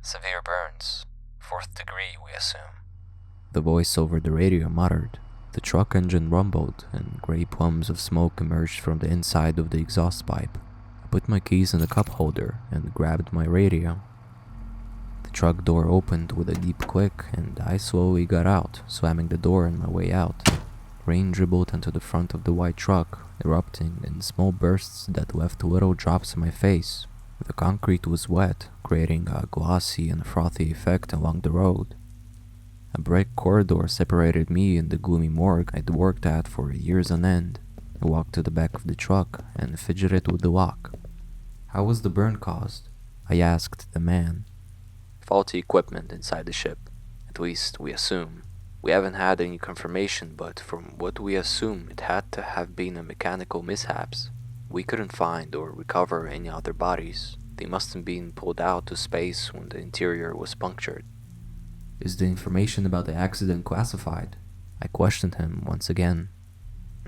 Severe burns. 4th degree, we assume. The voice over the radio muttered. The truck engine rumbled, and gray plumes of smoke emerged from the inside of the exhaust pipe. I put my keys in the cup holder and grabbed my radio. The truck door opened with a deep click, and I slowly got out, slamming the door on my way out. Rain dribbled into the front of the white truck, erupting in small bursts that left little drops on my face. The concrete was wet, creating a glossy and frothy effect along the road. A brick corridor separated me and the gloomy morgue I'd worked at for years on end. I walked to the back of the truck and fidgeted with the lock. "How was the burn caused?" I asked the man. Faulty equipment inside the ship. At least, we assume. We haven't had any confirmation, but from what we assume, it had to have been a mechanical mishaps. We couldn't find or recover any other bodies. They must have been pulled out to space when the interior was punctured. "Is the information about the accident classified?" I questioned him once again.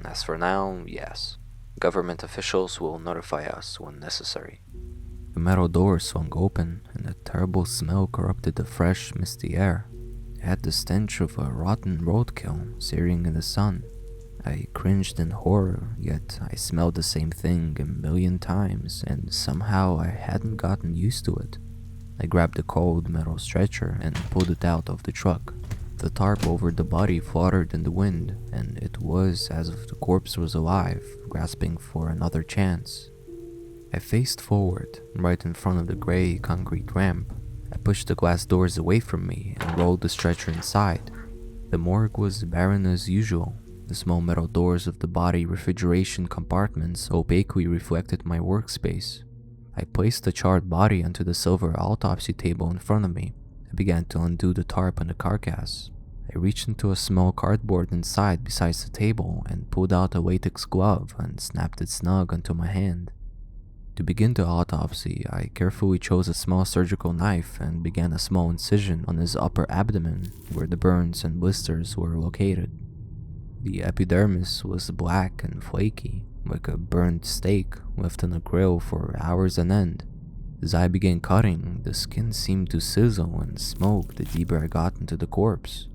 As for now, yes. Government officials will notify us when necessary. The metal door swung open, and a terrible smell corrupted the fresh, misty air. It had the stench of a rotten roadkill searing in the sun. I cringed in horror, yet I smelled the same thing a million times, and somehow I hadn't gotten used to it. I grabbed the cold metal stretcher and pulled it out of the truck. The tarp over the body fluttered in the wind, and it was as if the corpse was alive, grasping for another chance. I faced forward, right in front of the gray concrete ramp. I pushed the glass doors away from me and rolled the stretcher inside. The morgue was barren as usual. The small metal doors of the body refrigeration compartments opaquely reflected my workspace. I placed the charred body onto the silver autopsy table in front of me. I began to undo the tarp on the carcass. I reached into a small cardboard inside beside the table and pulled out a latex glove and snapped it snug onto my hand. To begin the autopsy, I carefully chose a small surgical knife and began a small incision on his upper abdomen where the burns and blisters were located. The epidermis was black and flaky, like a burned steak left on a grill for hours on end. As I began cutting, the skin seemed to sizzle and smoke the deeper I got into the corpse.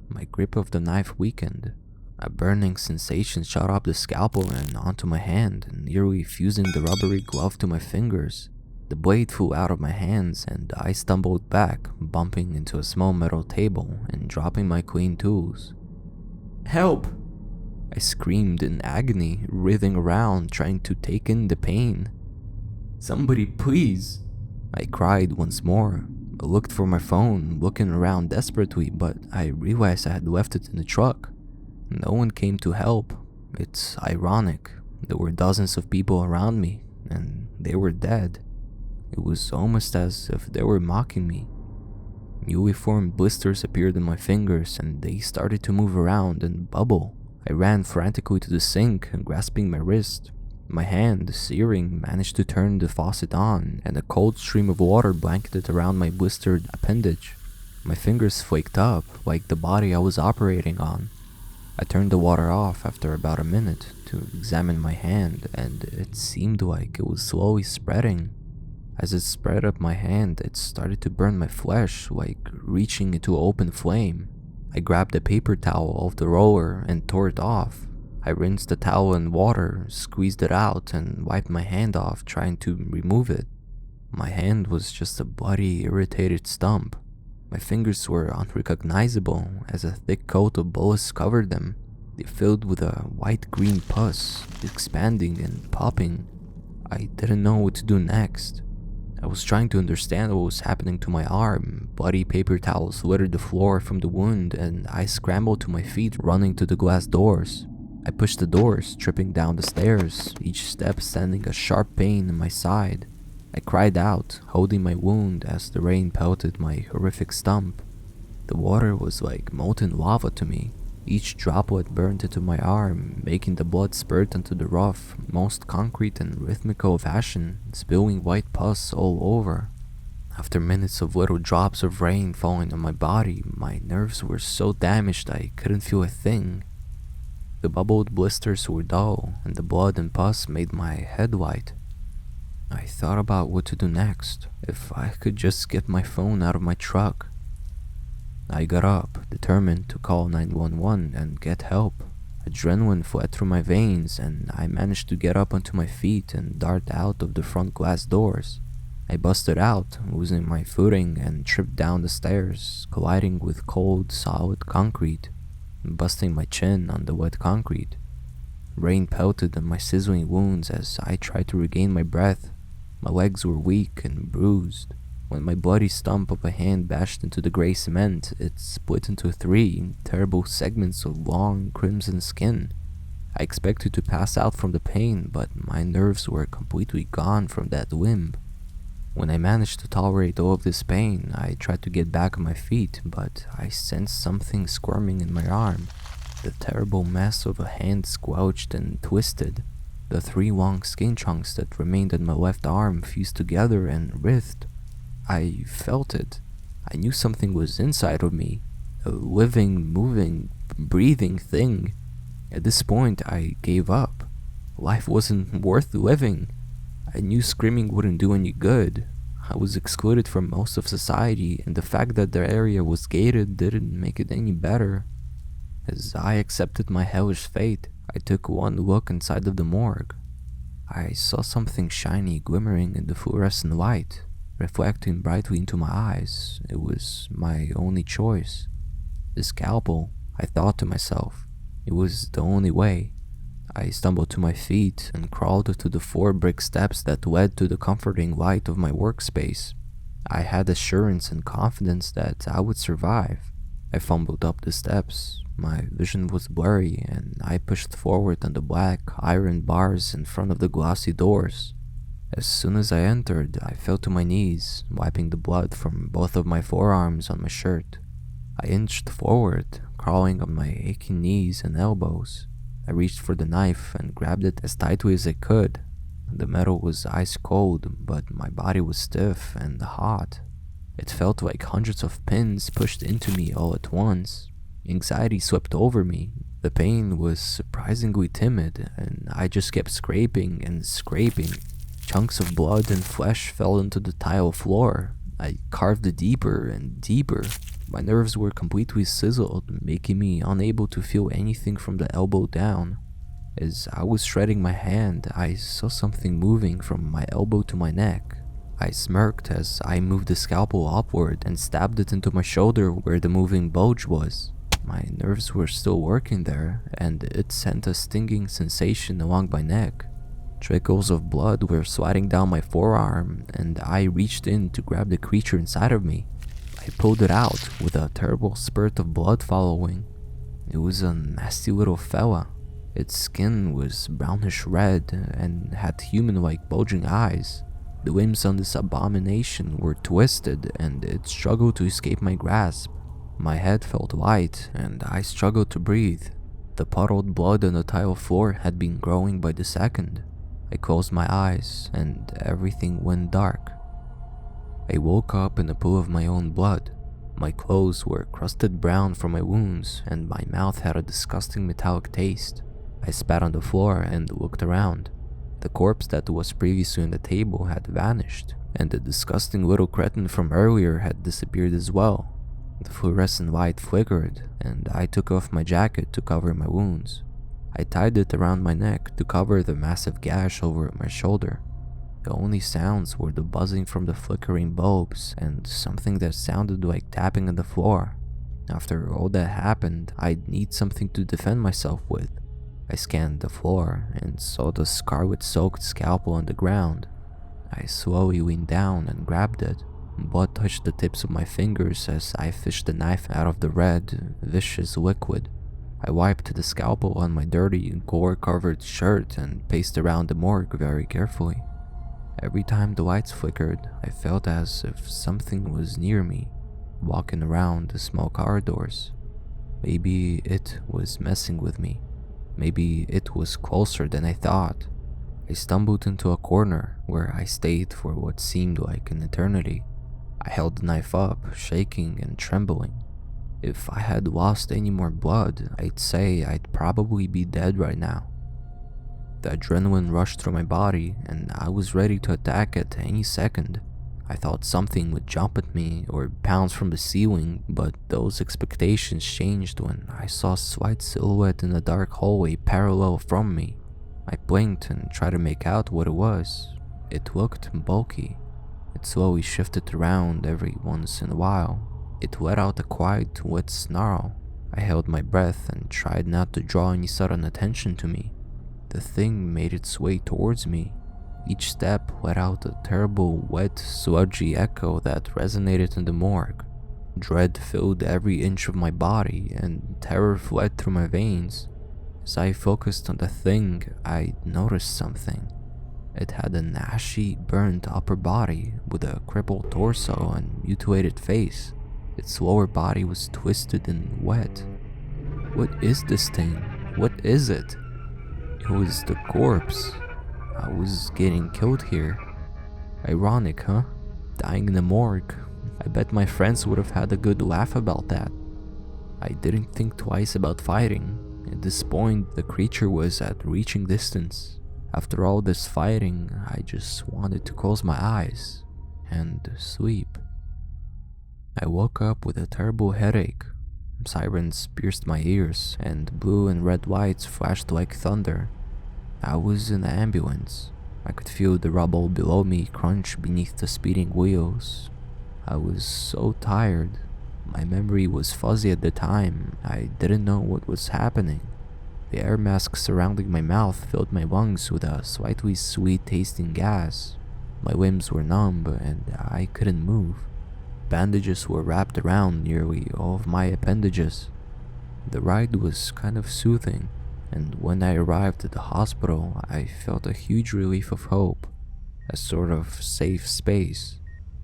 My grip of the knife weakened. A burning sensation shot up the scalpel and onto my hand, nearly fusing the rubbery glove to my fingers. The blade flew out of my hands and I stumbled back, bumping into a small metal table and dropping my clean tools. "Help!" I screamed in agony, writhing around, trying to take in the pain. "Somebody, please!" I cried once more. I looked for my phone, looking around desperately, but I realized I had left it in the truck. No one came to help. It's ironic. There were dozens of people around me, and they were dead. It was almost as if they were mocking me. Newly formed blisters appeared on my fingers, and they started to move around and bubble. I ran frantically to the sink, grasping my wrist. My hand, searing, managed to turn the faucet on, and a cold stream of water blanketed around my blistered appendage. My fingers flaked up, like the body I was operating on. I turned the water off after about a minute to examine my hand, and it seemed like it was slowly spreading. As it spread up my hand, it started to burn my flesh, like reaching into open flame. I grabbed a paper towel off the roller and tore it off. I rinsed the towel in water, squeezed it out, and wiped my hand off, trying to remove it. My hand was just a bloody, irritated stump. My fingers were unrecognizable, as a thick coat of bullets covered them. They filled with a white-green pus, expanding and popping. I didn't know what to do next. I was trying to understand what was happening to my arm. Bloody paper towels littered the floor from the wound, and I scrambled to my feet, running to the glass doors. I pushed the doors, tripping down the stairs, each step sending a sharp pain in my side. I cried out, holding my wound as the rain pelted my horrific stump. The water was like molten lava to me. Each droplet burned into my arm, making the blood spurt into the rough, most concrete and rhythmical fashion, spilling white pus all over. After minutes of little drops of rain falling on my body, my nerves were so damaged I couldn't feel a thing. The bubbled blisters were dull, and the blood and pus made my head white. I thought about what to do next, if I could just get my phone out of my truck. I got up, determined to call 911 and get help. Adrenaline fled through my veins, and I managed to get up onto my feet and dart out of the front glass doors. I busted out, losing my footing, and tripped down the stairs, colliding with cold, solid concrete, and busting my chin on the wet concrete. Rain pelted on my sizzling wounds as I tried to regain my breath. My legs were weak and bruised. When my bloody stump of a hand bashed into the gray cement, it split into 3 terrible segments of long, crimson skin. I expected to pass out from the pain, but my nerves were completely gone from that limb. When I managed to tolerate all of this pain, I tried to get back on my feet, but I sensed something squirming in my arm. The terrible mess of a hand squelched and twisted. The 3 long skin chunks that remained on my left arm fused together and writhed. I felt it. I knew something was inside of me. A living, moving, breathing thing. At this point, I gave up. Life wasn't worth living. I knew screaming wouldn't do any good. I was excluded from most of society, and the fact that their area was gated didn't make it any better. As I accepted my hellish fate, I took one look inside of the morgue. I saw something shiny glimmering in the fluorescent light, reflecting brightly into my eyes. It was my only choice. The scalpel, I thought to myself. It was the only way. I stumbled to my feet and crawled to the 4 brick steps that led to the comforting light of my workspace. I had assurance and confidence that I would survive. I fumbled up the steps. My vision was blurry, and I pushed forward on the black iron bars in front of the glossy doors. As soon as I entered, I fell to my knees, wiping the blood from both of my forearms on my shirt. I inched forward, crawling on my aching knees and elbows. I reached for the knife and grabbed it as tightly as I could. The metal was ice cold, but my body was stiff and hot. It felt like hundreds of pins pushed into me all at once. Anxiety swept over me. The pain was surprisingly timid, and I just kept scraping and scraping. Chunks of blood and flesh fell into the tile floor. I carved deeper and deeper. My nerves were completely sizzled, making me unable to feel anything from the elbow down. As I was shredding my hand, I saw something moving from my elbow to my neck. I smirked as I moved the scalpel upward and stabbed it into my shoulder where the moving bulge was. My nerves were still working there, and it sent a stinging sensation along my neck. Trickles of blood were sliding down my forearm, and I reached in to grab the creature inside of me. I pulled it out, with a terrible spurt of blood following. It was a nasty little fella. Its skin was brownish red, and had human-like bulging eyes. The limbs on this abomination were twisted, and it struggled to escape my grasp. My head felt light, and I struggled to breathe. The puddled blood on the tile floor had been growing by the second. I closed my eyes, and everything went dark. I woke up in a pool of my own blood. My clothes were crusted brown from my wounds, and my mouth had a disgusting metallic taste. I spat on the floor and looked around. The corpse that was previously on the table had vanished, and the disgusting little cretin from earlier had disappeared as well. The fluorescent light flickered, and I took off my jacket to cover my wounds. I tied it around my neck to cover the massive gash over my shoulder. The only sounds were the buzzing from the flickering bulbs and something that sounded like tapping on the floor. After all that happened, I'd need something to defend myself with. I scanned the floor and saw the scarlet-soaked scalpel on the ground. I slowly leaned down and grabbed it. Blood touched the tips of my fingers as I fished the knife out of the red, viscous liquid. I wiped the scalpel on my dirty, gore-covered shirt and paced around the morgue very carefully. Every time the lights flickered, I felt as if something was near me, walking around the small corridors. Maybe it was messing with me. Maybe it was closer than I thought. I stumbled into a corner where I stayed for what seemed like an eternity. I held the knife up, shaking and trembling. If I had lost any more blood, I'd say I'd probably be dead right now. The adrenaline rushed through my body, and I was ready to attack at any second. I thought something would jump at me or bounce from the ceiling, but those expectations changed when I saw a slight silhouette in the dark hallway parallel from me. I blinked and tried to make out what it was. It looked bulky. It slowly shifted around every once in a while. It let out a quiet, wet snarl. I held my breath and tried not to draw any sudden attention to me. The thing made its way towards me. Each step let out a terrible, wet, sludgy echo that resonated in the morgue. Dread filled every inch of my body, and terror fled through my veins. As I focused on the thing, I noticed something. It had an ashy, burnt upper body with a crippled torso and mutilated face. Its lower body was twisted and wet. What is this thing? What is it? It was the corpse. I was getting killed here. Ironic, huh? Dying in the morgue. I bet my friends would have had a good laugh about that. I didn't think twice about fighting. At this point, the creature was at reaching distance. After all this fighting, I just wanted to close my eyes and sleep. I woke up with a terrible headache. Sirens pierced my ears, and blue and red lights flashed like thunder. I was in the ambulance. I could feel the rubble below me crunch beneath the speeding wheels. I was so tired. My memory was fuzzy at the time. I didn't know what was happening. The air mask surrounding my mouth filled my lungs with a slightly sweet-tasting gas. My limbs were numb, and I couldn't move. Bandages were wrapped around nearly all of my appendages. The ride was kind of soothing, and when I arrived at the hospital, I felt a huge relief of hope, a sort of safe space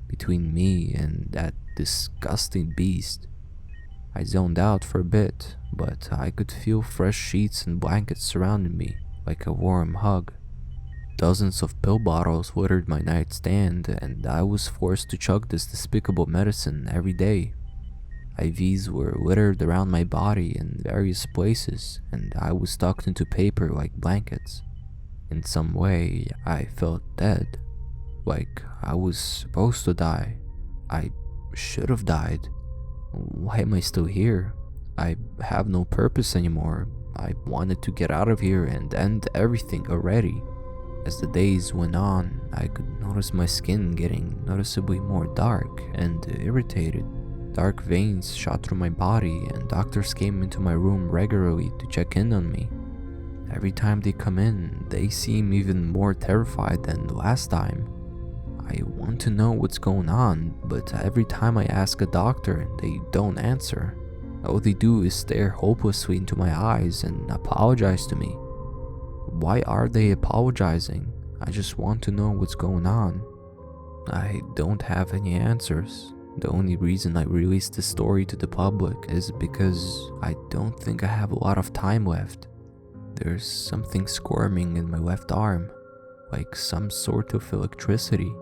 between me and that disgusting beast. I zoned out for a bit, but I could feel fresh sheets and blankets surrounding me like a warm hug. Dozens of pill bottles littered my nightstand, and I was forced to chug this despicable medicine every day. IVs were littered around my body in various places, and I was tucked into paper like blankets. In some way, I felt dead, like I was supposed to die. I should have died. Why am I still here? I have no purpose anymore. I wanted to get out of here and end everything already. As the days went on, I could notice my skin getting noticeably more dark and irritated. Dark veins shot through my body, and doctors came into my room regularly to check in on me. Every time they come in, they seem even more terrified than the last time. I want to know what's going on, but every time I ask a doctor, they don't answer. All they do is stare hopelessly into my eyes and apologize to me. Why are they apologizing? I just want to know what's going on. I don't have any answers. The only reason I released this story to the public is because I don't think I have a lot of time left. There's something squirming in my left arm, like some sort of electricity.